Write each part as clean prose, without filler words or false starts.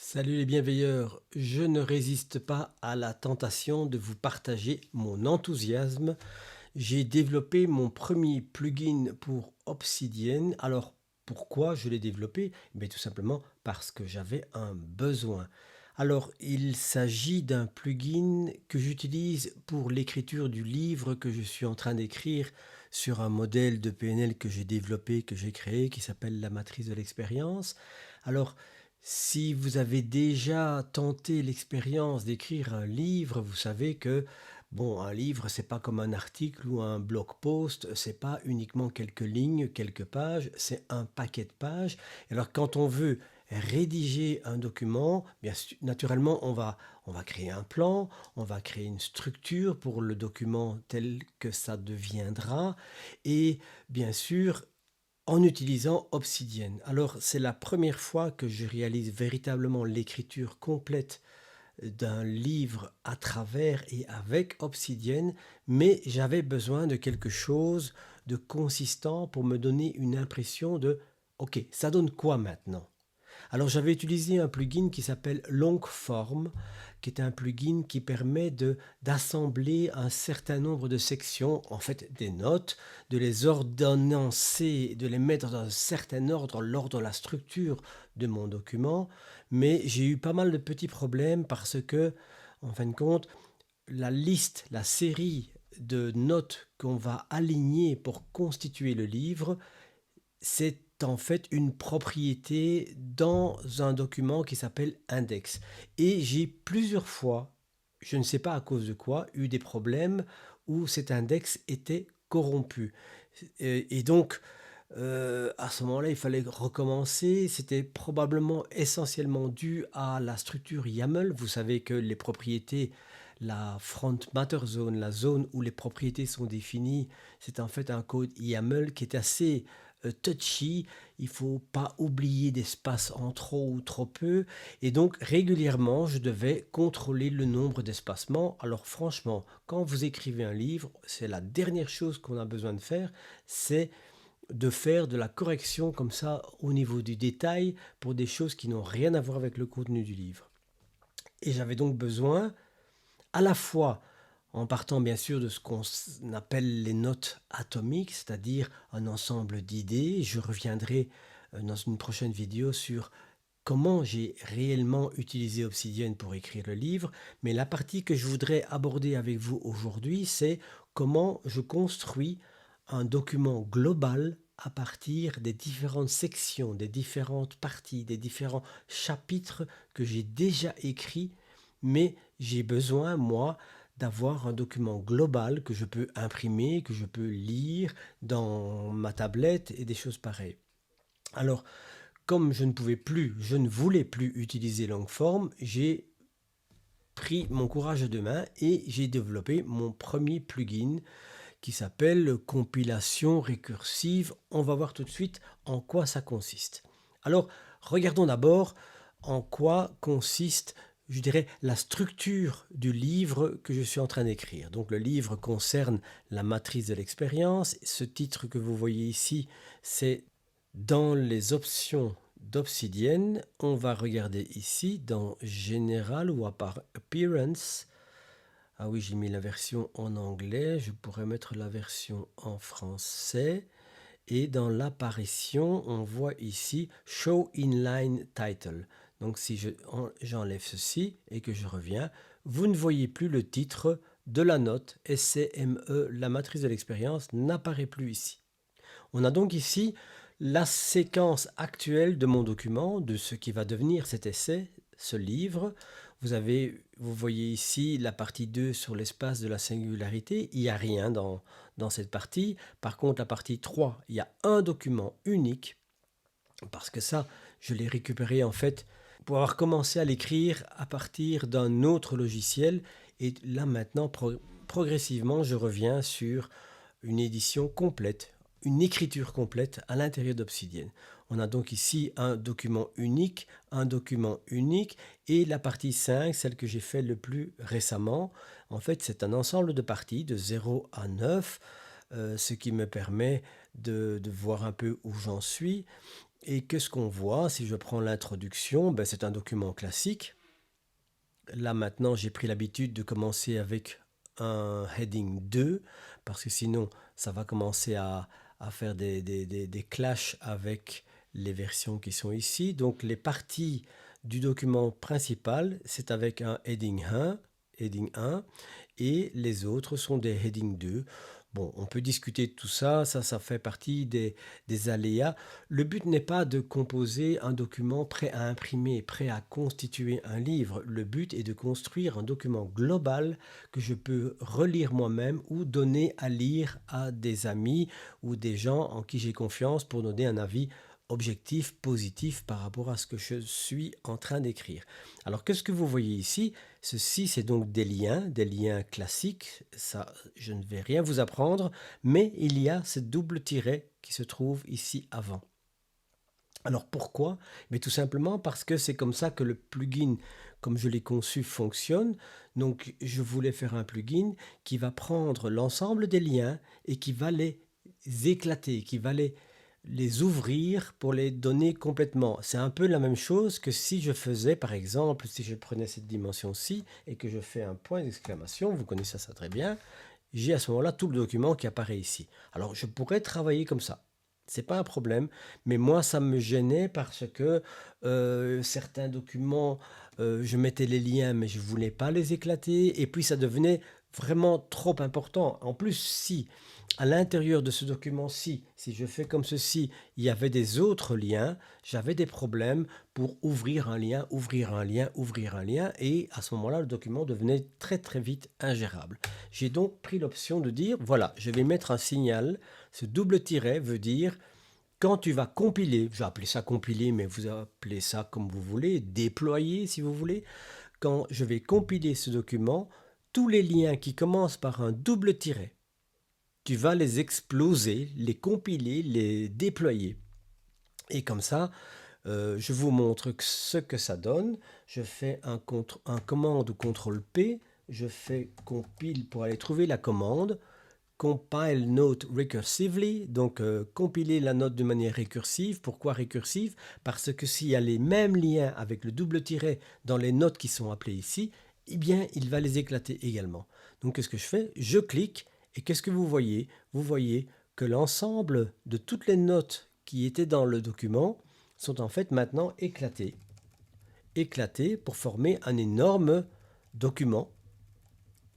Salut les bienveilleurs, je ne résiste pas à la tentation de vous partager mon enthousiasme. J'ai développé mon premier plugin pour Obsidian. Alors pourquoi je l'ai développé? Tout simplement parce que j'avais un besoin. Alors il s'agit d'un plugin que j'utilise pour l'écriture du livre que je suis en train d'écrire sur un modèle de PNL que j'ai développé, que j'ai créé, qui s'appelle la matrice de l'expérience. Alors si vous avez déjà tenté l'expérience d'écrire un livre, vous savez que bon, un livre, c'est pas comme un article ou un blog post, c'est pas uniquement quelques lignes, quelques pages, c'est un paquet de pages. Et alors, quand on veut rédiger un document, bien sûr, naturellement, on va créer un plan, on va créer une structure pour le document tel que ça deviendra, et bien sûr, en utilisant Obsidian. Alors, c'est la première fois que je réalise véritablement l'écriture complète d'un livre à travers et avec Obsidian, mais j'avais besoin de quelque chose de consistant pour me donner une impression de OK, ça donne quoi maintenant? Alors j'avais utilisé un plugin qui s'appelle Longform, qui est un plugin qui permet d'assembler un certain nombre de sections, en fait des notes, de les ordonnancer, de les mettre dans un certain ordre, l'ordre, la structure de mon document. Mais j'ai eu pas mal de petits problèmes parce que, en fin de compte, la liste, la série de notes qu'on va aligner pour constituer le livre, c'est en fait une propriété dans un document qui s'appelle index. Et j'ai plusieurs fois, je ne sais pas à cause de quoi, eu des problèmes où cet index était corrompu. Et donc, à ce moment-là, il fallait recommencer. C'était probablement essentiellement dû à la structure YAML. Vous savez que les propriétés, la front matter zone, la zone où les propriétés sont définies, c'est en fait un code YAML qui est assez touchy. Il ne faut pas oublier d'espace en trop ou trop peu. Et donc, régulièrement, je devais contrôler le nombre d'espacements. Alors, franchement, quand vous écrivez un livre, c'est la dernière chose qu'on a besoin de faire, c'est de faire de la correction comme ça au niveau du détail pour des choses qui n'ont rien à voir avec le contenu du livre. Et j'avais donc besoin, à la fois en partant bien sûr de ce qu'on appelle les notes atomiques, c'est-à-dire un ensemble d'idées. Je reviendrai dans une prochaine vidéo sur comment j'ai réellement utilisé Obsidian pour écrire le livre, mais la partie que je voudrais aborder avec vous aujourd'hui, c'est comment je construis un document global à partir des différentes sections, des différentes parties, des différents chapitres que j'ai déjà écrits, mais j'ai besoin, moi, d'avoir un document global que je peux imprimer, que je peux lire dans ma tablette et des choses pareilles. Alors, comme je ne voulais plus utiliser Longform, j'ai pris mon courage à deux mains et j'ai développé mon premier plugin qui s'appelle compilation récursive. On va voir tout de suite en quoi ça consiste. Alors, regardons d'abord en quoi consiste, je dirais, la structure du livre que je suis en train d'écrire. Donc, le livre concerne la matrice de l'expérience. Ce titre que vous voyez ici, c'est dans les options d'Obsidian. On va regarder ici dans Général ou Appearance. Ah oui, j'ai mis la version en anglais. Je pourrais mettre la version en français. Et dans l'apparition, on voit ici Show Inline Title. Donc si j'enlève ceci et que je reviens, vous ne voyez plus le titre de la note SCME, la matrice de l'expérience, n'apparaît plus ici. On a donc ici la séquence actuelle de mon document, de ce qui va devenir cet essai, ce livre. Vous voyez ici la partie 2 sur l'espace de la singularité. Il n'y a rien dans cette partie. Par contre, la partie 3, il y a un document unique, parce que ça, je l'ai récupéré en fait pour avoir commencé à l'écrire à partir d'un autre logiciel. Et là maintenant, progressivement, je reviens sur une édition complète, une écriture complète à l'intérieur d'Obsidian. On a donc ici un document unique et la partie 5, celle que j'ai fait le plus récemment. En fait, c'est un ensemble de parties de 0 à 9, ce qui me permet de voir un peu où j'en suis. Et qu'est-ce qu'on voit? Si je prends l'introduction, ben, c'est un document classique. Là maintenant, j'ai pris l'habitude de commencer avec un heading 2 parce que sinon, ça va commencer à faire des clashs avec les versions qui sont ici. Donc les parties du document principal, c'est avec un heading 1 et les autres sont des heading 2. Bon, on peut discuter de tout ça, ça fait partie des aléas. Le but n'est pas de composer un document prêt à imprimer, prêt à constituer un livre. Le but est de construire un document global que je peux relire moi-même ou donner à lire à des amis ou des gens en qui j'ai confiance pour donner un avis objectif, positif par rapport à ce que je suis en train d'écrire. Alors, qu'est-ce que vous voyez ici? Ceci, c'est donc des liens classiques. Ça, je ne vais rien vous apprendre, mais il y a ce double tiret qui se trouve ici avant. Alors pourquoi? Mais tout simplement parce que c'est comme ça que le plugin, comme je l'ai conçu, fonctionne. Donc je voulais faire un plugin qui va prendre l'ensemble des liens et qui va les éclater, qui va les ouvrir pour les donner complètement. C'est un peu la même chose que si je faisais, par exemple, si je prenais cette dimension-ci et que je fais un point d'exclamation, vous connaissez ça très bien, j'ai à ce moment-là tout le document qui apparaît ici. Alors je pourrais travailler comme ça. C'est pas un problème, mais moi ça me gênait parce que certains documents, je mettais les liens mais je voulais pas les éclater et puis ça devenait vraiment trop important. En plus, si à l'intérieur de ce document-ci, si je fais comme ceci, il y avait des autres liens, j'avais des problèmes pour ouvrir un lien, ouvrir un lien, ouvrir un lien, et à ce moment-là, le document devenait très très vite ingérable. J'ai donc pris l'option de dire, voilà, je vais mettre un signal, ce double tiret veut dire, quand tu vas compiler, je vais appeler ça compiler, mais vous appelez ça comme vous voulez, déployer si vous voulez, quand je vais compiler ce document, tous les liens qui commencent par un double tiret, tu vas les exploser, les compiler, les déployer. Et comme ça, je vous montre ce que ça donne. Je fais un commande ou CTRL P. Je fais compile pour aller trouver la commande. Compile note recursively, donc compiler la note de manière récursive. Pourquoi récursive? Parce que s'il y a les mêmes liens avec le double tiret dans les notes qui sont appelées ici, eh bien, il va les éclater également. Donc, qu'est-ce que je fais? Je clique et qu'est-ce que vous voyez? Vous voyez que l'ensemble de toutes les notes qui étaient dans le document sont en fait maintenant éclatées. Éclatées pour former un énorme document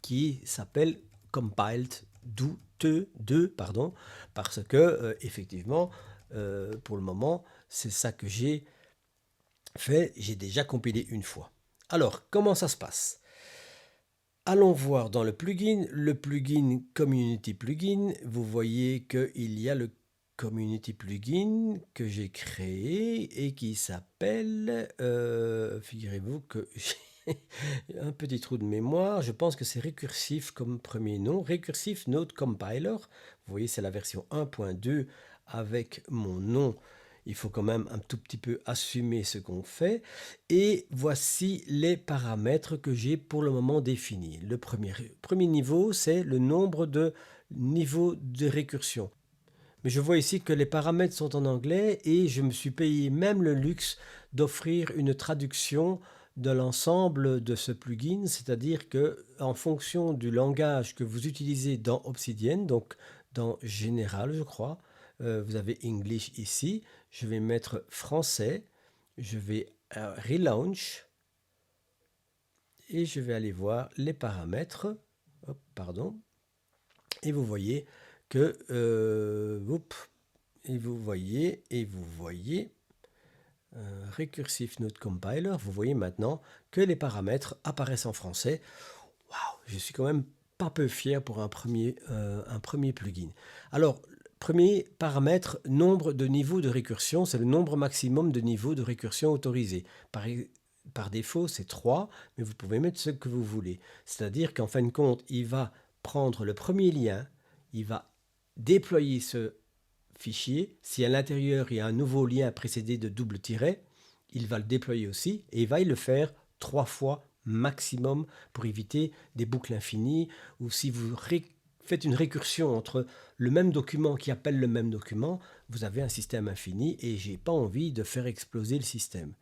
qui s'appelle compiled 2, pardon, parce que effectivement, pour le moment, c'est ça que j'ai fait. J'ai déjà compilé une fois. Alors, comment ça se passe? Allons voir dans le plugin Community Plugin. Vous voyez qu'il y a le Community Plugin que j'ai créé et qui s'appelle, figurez-vous que j'ai un petit trou de mémoire, je pense que c'est Récursif comme premier nom, Récursif Node Compiler. Vous voyez, c'est la version 1.2 avec mon nom. Il faut quand même un tout petit peu assumer ce qu'on fait. Et voici les paramètres que j'ai pour le moment définis. Le premier niveau, c'est le nombre de niveaux de récursion. Mais je vois ici que les paramètres sont en anglais et je me suis payé même le luxe d'offrir une traduction de l'ensemble de ce plugin, c'est-à-dire que en fonction du langage que vous utilisez dans Obsidian, donc dans Général, je crois, vous avez English ici, je vais mettre français, je vais relaunch et je vais aller voir les paramètres. Hop, pardon. Et vous voyez que et vous voyez Recursive Node Compiler, vous voyez maintenant que les paramètres apparaissent en français. Waouh, je suis quand même pas peu fier pour un premier plugin. Alors, premier paramètre, nombre de niveaux de récursion, c'est le nombre maximum de niveaux de récursion autorisés. Par défaut, c'est 3, mais vous pouvez mettre ce que vous voulez. C'est-à-dire qu'en fin de compte, il va prendre le premier lien, il va déployer ce fichier. Si à l'intérieur, il y a un nouveau lien précédé de double tiret, il va le déployer aussi et il va le faire 3 fois maximum pour éviter des boucles infinies ou si vous faites une récursion entre le même document qui appelle le même document, vous avez un système infini et j'ai pas envie de faire exploser le système.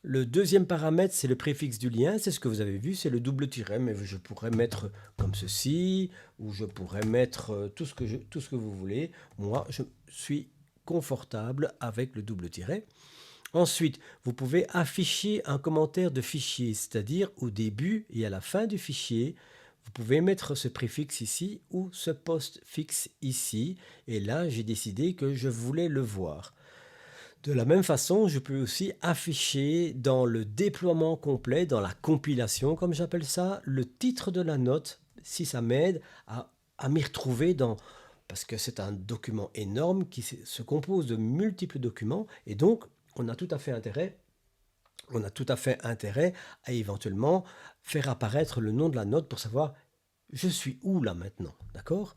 Le deuxième paramètre, c'est le préfixe du lien, c'est ce que vous avez vu, c'est le double tiret, mais je pourrais mettre comme ceci, ou je pourrais mettre tout ce que vous voulez. Moi, je suis confortable avec le double tiret. Ensuite, vous pouvez afficher un commentaire de fichier, c'est-à-dire au début et à la fin du fichier, vous pouvez mettre ce préfixe ici ou ce postfixe ici. Et là, j'ai décidé que je voulais le voir. De la même façon, je peux aussi afficher dans le déploiement complet, dans la compilation, comme j'appelle ça, le titre de la note, si ça m'aide à m'y retrouver dans... Parce que c'est un document énorme qui se compose de multiples documents. Et donc, on a tout à fait intérêt à éventuellement faire apparaître le nom de la note pour savoir je suis où là maintenant, d'accord?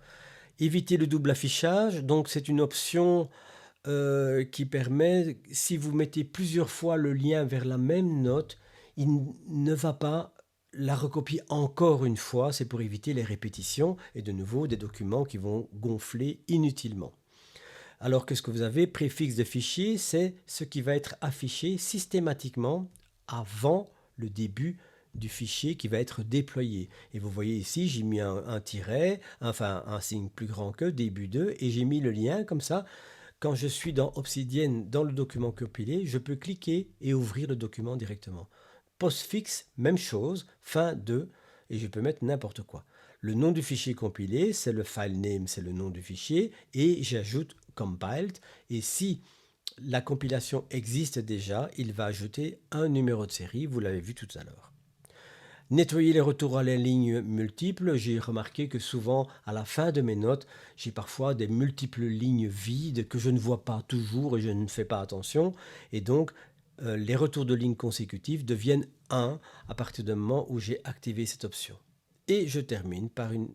Éviter le double affichage, donc c'est une option qui permet, si vous mettez plusieurs fois le lien vers la même note, il ne va pas la recopier encore une fois, c'est pour éviter les répétitions et de nouveau des documents qui vont gonfler inutilement. Alors que ce que vous avez, préfixe de fichier, c'est ce qui va être affiché systématiquement avant le début du fichier qui va être déployé. Et vous voyez ici, j'ai mis un tiret, enfin un signe plus grand que, début 2, et j'ai mis le lien comme ça. Quand je suis dans Obsidian, dans le document compilé, je peux cliquer et ouvrir le document directement. Postfixe, même chose, fin 2, et je peux mettre n'importe quoi. Le nom du fichier compilé, c'est le file name, c'est le nom du fichier, et j'ajoute compiled, et si la compilation existe déjà, il va ajouter un numéro de série, vous l'avez vu tout à l'heure. Nettoyer les retours à la ligne multiples, j'ai remarqué que souvent à la fin de mes notes, j'ai parfois des multiples lignes vides que je ne vois pas toujours et je ne fais pas attention, et donc les retours de lignes consécutives deviennent 1 à partir du moment où j'ai activé cette option. Et je termine par un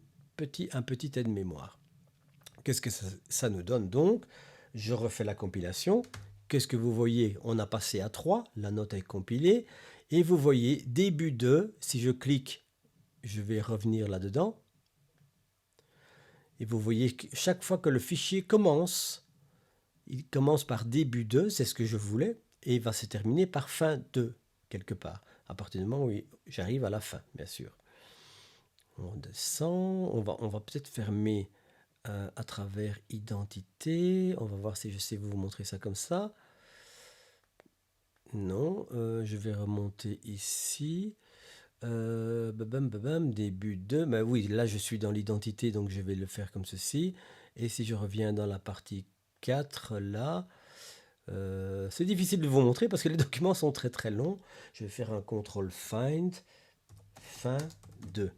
petit aide-mémoire. Qu'est-ce que ça nous donne donc? Je refais la compilation. Qu'est-ce que vous voyez? On a passé à 3, la note est compilée. Et vous voyez début 2, si je clique, je vais revenir là-dedans. Et vous voyez que chaque fois que le fichier commence, il commence par début 2, c'est ce que je voulais, et il va se terminer par fin 2, quelque part, à partir du moment où j'arrive à la fin, bien sûr. On descend, on va peut-être fermer à travers identité. On va voir si je sais vous montrer ça comme ça. Non, je vais remonter ici. Début 2. Ben oui, là je suis dans l'identité, donc je vais le faire comme ceci. Et si je reviens dans la partie 4, là, c'est difficile de vous montrer parce que les documents sont très très longs. Je vais faire un CTRL FIND, fin 2.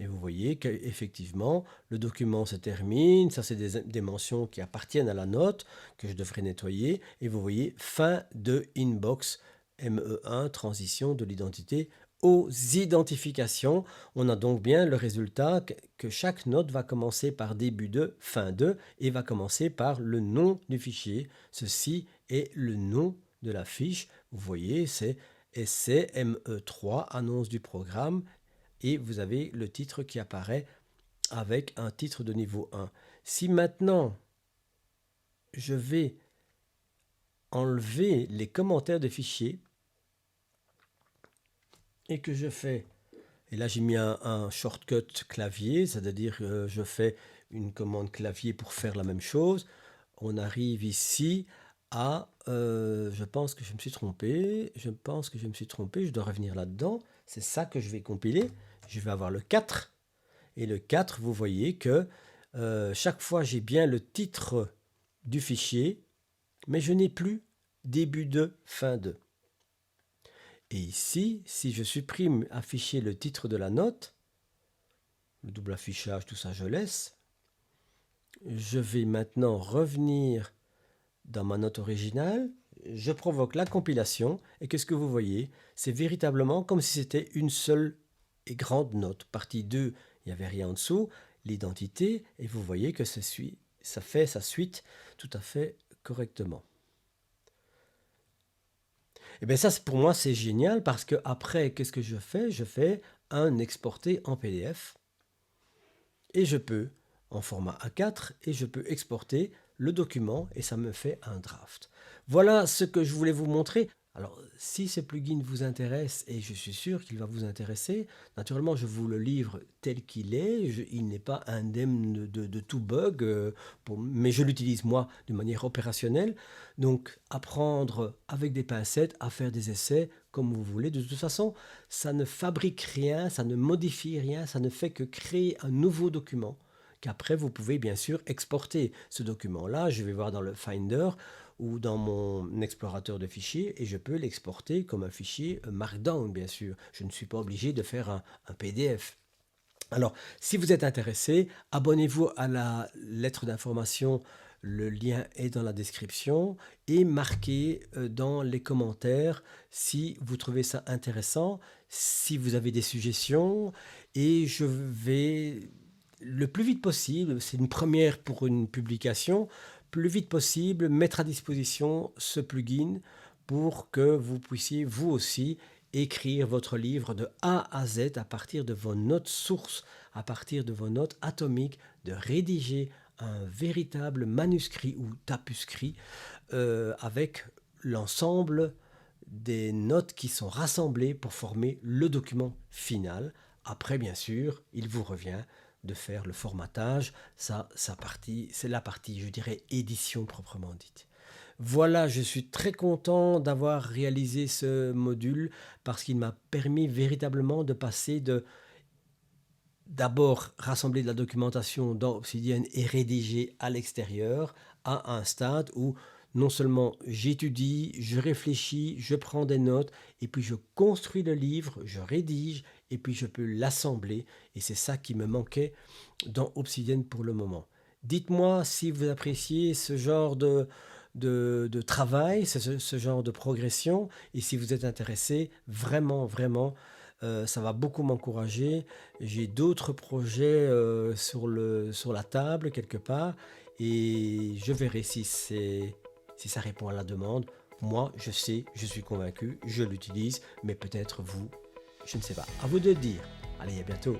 Et vous voyez qu'effectivement, le document se termine. Ça, c'est des mentions qui appartiennent à la note que je devrais nettoyer. Et vous voyez, fin de inbox, ME1, transition de l'identité aux identifications. On a donc bien le résultat que chaque note va commencer par début de, fin de, et va commencer par le nom du fichier. Ceci est le nom de la fiche. Vous voyez, c'est SCME3, annonce du programme, et vous avez le titre qui apparaît avec un titre de niveau 1. Si maintenant je vais enlever les commentaires de fichiers et que je fais, et là j'ai mis un shortcut clavier, c'est-à-dire que je fais une commande clavier pour faire la même chose, on arrive ici à, je pense que je me suis trompé, je dois revenir là-dedans, c'est ça que je vais compiler. Je vais avoir le 4. Et le 4, vous voyez que chaque fois, j'ai bien le titre du fichier, mais je n'ai plus début de, fin de. Et ici, si je supprime afficher le titre de la note, le double affichage, tout ça, je laisse. Je vais maintenant revenir dans ma note originale. Je provoque la compilation. Et qu'est-ce que vous voyez? C'est véritablement comme si c'était une seule et grande note. Partie 2, il n'y avait rien en dessous, l'identité, et vous voyez que ça fait sa suite tout à fait correctement. Et bien ça, pour moi, c'est génial parce que après, qu'est-ce que je fais? Je fais un exporter en PDF et je peux, en format A4, et je peux exporter le document et ça me fait un draft. Voilà ce que je voulais vous montrer. Alors, si ce plugin vous intéresse, et je suis sûr qu'il va vous intéresser, naturellement, je vous le livre tel qu'il est. Il n'est pas indemne de tout bug, mais je l'utilise moi de manière opérationnelle. Donc, apprendre avec des pincettes à faire des essais comme vous voulez. De toute façon, ça ne fabrique rien, ça ne modifie rien, ça ne fait que créer un nouveau document qu'après vous pouvez bien sûr exporter. Ce document-là, je vais voir dans le Finder ou dans mon explorateur de fichiers et je peux l'exporter comme un fichier Markdown, bien sûr. Je ne suis pas obligé de faire un PDF. Alors, si vous êtes intéressé, abonnez-vous à la lettre d'information. Le lien est dans la description et marquez dans les commentaires si vous trouvez ça intéressant, si vous avez des suggestions et je vais le plus vite possible, c'est une première pour une publication, plus vite possible mettre à disposition ce plugin pour que vous puissiez vous aussi écrire votre livre de A à Z à partir de vos notes sources, à partir de vos notes atomiques, de rédiger un véritable manuscrit ou tapuscrit avec l'ensemble des notes qui sont rassemblées pour former le document final. Après, bien sûr, il vous revient de faire le formatage. C'est la partie, je dirais, édition proprement dite. Voilà, je suis très content d'avoir réalisé ce module parce qu'il m'a permis véritablement de passer d'abord rassembler de la documentation dans Obsidian et rédiger à l'extérieur à un stade où non seulement j'étudie, je réfléchis, je prends des notes et puis je construis le livre, je rédige et puis je peux l'assembler et c'est ça qui me manquait dans Obsidian pour le moment. Dites-moi si vous appréciez ce genre de travail, ce genre de progression et si vous êtes intéressé, vraiment, vraiment, ça va beaucoup m'encourager. J'ai d'autres projets sur la table quelque part et je verrai si ça répond à la demande. Moi, je sais, je suis convaincu, je l'utilise, mais peut-être vous, je ne sais pas. À vous de le dire. Allez, à bientôt.